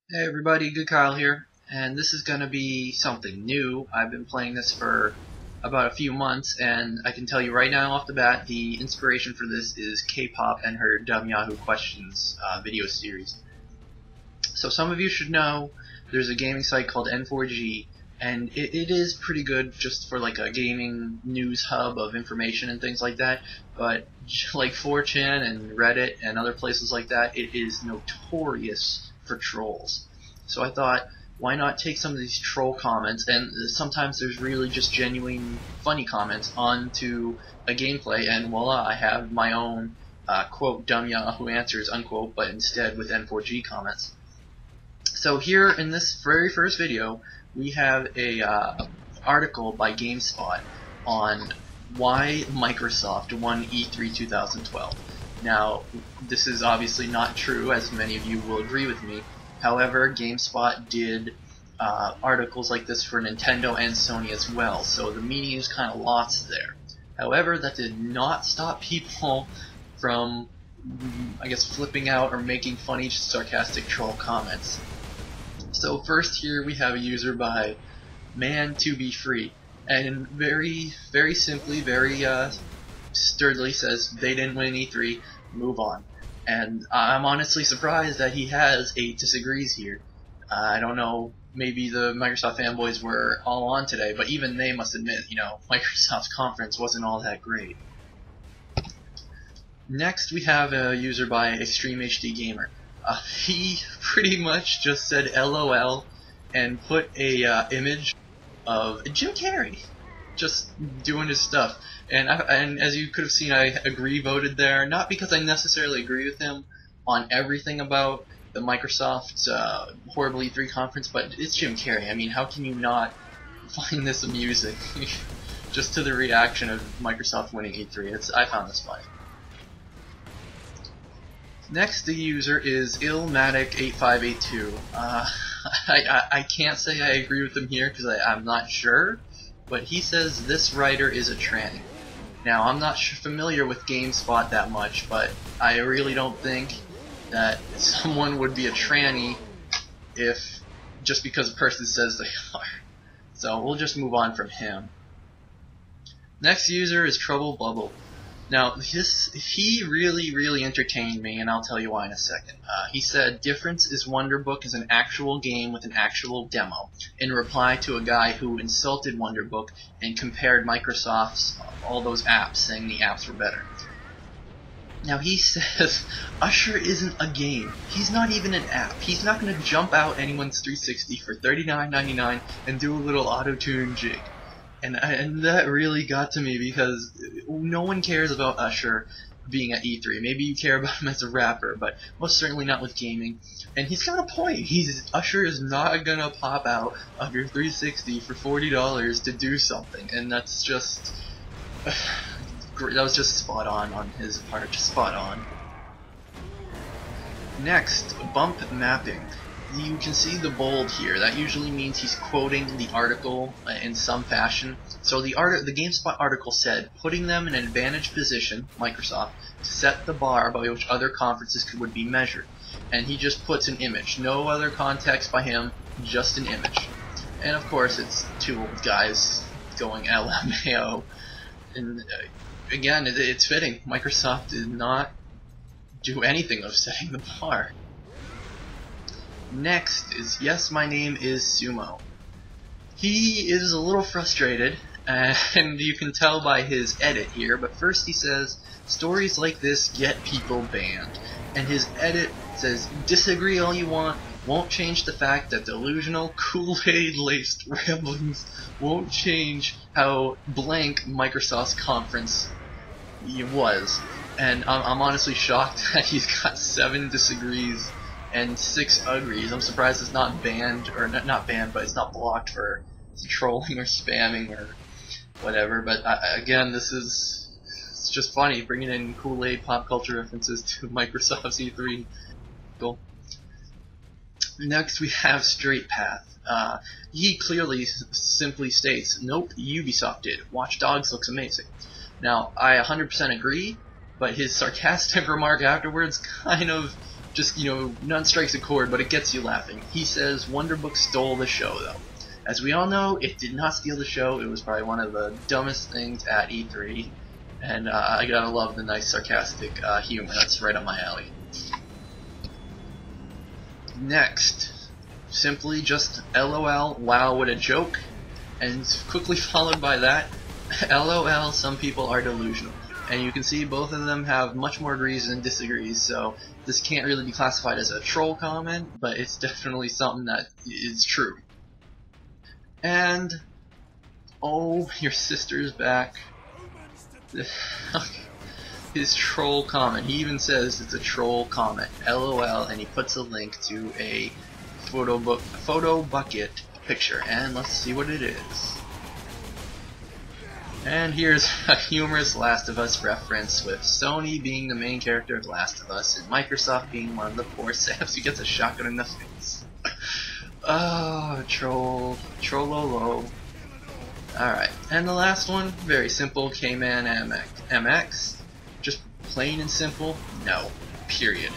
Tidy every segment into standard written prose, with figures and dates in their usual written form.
Hey everybody, Good Kyle here, and this is going to be something new. I've been playing this for about a few months, and I can tell you right now off the bat, the inspiration for this is K-pop and her Dumb Yahoo Questions video series. So some of you should know there's a gaming site called N4G, and it is pretty good just for like a gaming news hub of information and things like that, but like 4chan and Reddit and other places like that, it is notorious for trolls. So I thought, why not take some of these troll comments, and sometimes there's really just genuine funny comments, onto a gameplay, and voila, I have my own quote dumb Yahoo answers unquote, but instead with N4G comments. So here in this very first video, we have a article by GameSpot on why Microsoft won E3 2012. Now, this is obviously not true, as many of you will agree with me. However, GameSpot did articles like this for Nintendo and Sony as well, so the meaning is kind of lost there. However, that did not stop people from, I guess, flipping out or making funny, sarcastic troll comments. So first here we have a user by Man2Be3, and very simply, very sturdily says they didn't win E3, move on. And I'm honestly surprised that he has 8 disagrees here. I don't know, maybe the Microsoft fanboys were all on today, but even they must admit, Microsoft's conference wasn't all that great. Next we have a user by StreamHD Gamer. He pretty much just said LOL and put a image of Jim Carey just doing his stuff. And as you could have seen, I agree voted there, not because I necessarily agree with him on everything about the Microsoft horrible E3 conference, but it's Jim Carey. I mean, how can you not find this amusing? Just to the reaction of Microsoft winning E3. I found this funny. Next, the user is Illmatic 8582. I can't say I agree with him here because I'm not sure, but he says this writer is a tranny. Now, I'm not familiar with GameSpot that much, but I really don't think that someone would be a tranny if just because a person says they are. So we'll just move on from him. Next user is Troublebubble. Now, he really entertained me, and I'll tell you why in a second. He said, difference is Wonderbook is an actual game with an actual demo, in reply to a guy who insulted Wonderbook and compared Microsoft's all those apps, saying the apps were better. Now, he says, Usher isn't a game. He's not even an app. He's not going to jump out anyone's 360 for $39.99 and do a little auto-tune jig. And that really got to me because no one cares about Usher being at E3. Maybe you care about him as a rapper, but most certainly not with gaming. And he's got a point. Usher is not gonna pop out of your 360 for $40 to do something, and that's just that was just spot on his part, just spot on. Next, bump mapping. You can see the bold here. That usually means he's quoting the article in some fashion. So the GameSpot article said, putting them in an advantaged position, Microsoft, to set the bar by which other conferences would be measured. And he just puts an image. No other context by him, just an image. And of course it's two old guys going LMAO. And again, it's fitting. Microsoft did not do anything of setting the bar. Next is Yes, My Name is Sumo. He is a little frustrated, and you can tell by his edit here, but first he says, stories like this get people banned. And his edit says, disagree all you want, won't change the fact that delusional, Kool-Aid-laced ramblings won't change how blank Microsoft's conference was. And I'm honestly shocked that he's got 7 disagrees and 6 agrees. I'm surprised it's not banned, or not banned, but it's not blocked for trolling or spamming or whatever. But again, it's just funny, bringing in Kool-Aid pop culture references to Microsoft's E3. Cool. Next we have Straight Path. He clearly simply states, nope, Ubisoft did. Watch Dogs looks amazing. Now, I 100% agree, but his sarcastic remark afterwards kind of just, you know, none strikes a chord, but it gets you laughing. He says Wonderbook stole the show, though. As we all know, it did not steal the show. It was probably one of the dumbest things at E3, and I gotta love the nice sarcastic humor. That's right up my alley. Next, simply just LOL, wow, what a joke, and quickly followed by that, LOL, some people are delusional. And you can see both of them have much more agrees than disagrees, so this can't really be classified as a troll comment, but it's definitely something that is true. And, oh, your sister's back. His troll comment. He even says it's a troll comment. LOL, and he puts a link to a photo bucket picture. And let's see what it is. And here's a humorous Last of Us reference with Sony being the main character of Last of Us and Microsoft being one of the poor saps who gets a shotgun in the face. Oh, trollolo. Alright, and the last one, very simple, K-Man Amex. Just plain and simple, no. Period.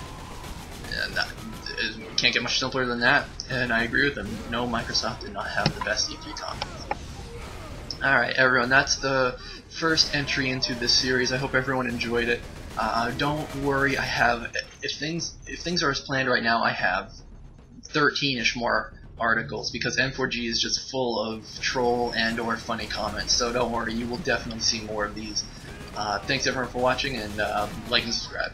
And it can't get much simpler than that, and I agree with him. No, Microsoft did not have the best E3 content. Alright, everyone, that's the first entry into this series. I hope everyone enjoyed it. Don't worry, I have, if things are as planned right now, I have 13-ish more articles, because N4G is just full of troll and or funny comments, so don't worry, you will definitely see more of these. Thanks everyone for watching, and like and subscribe.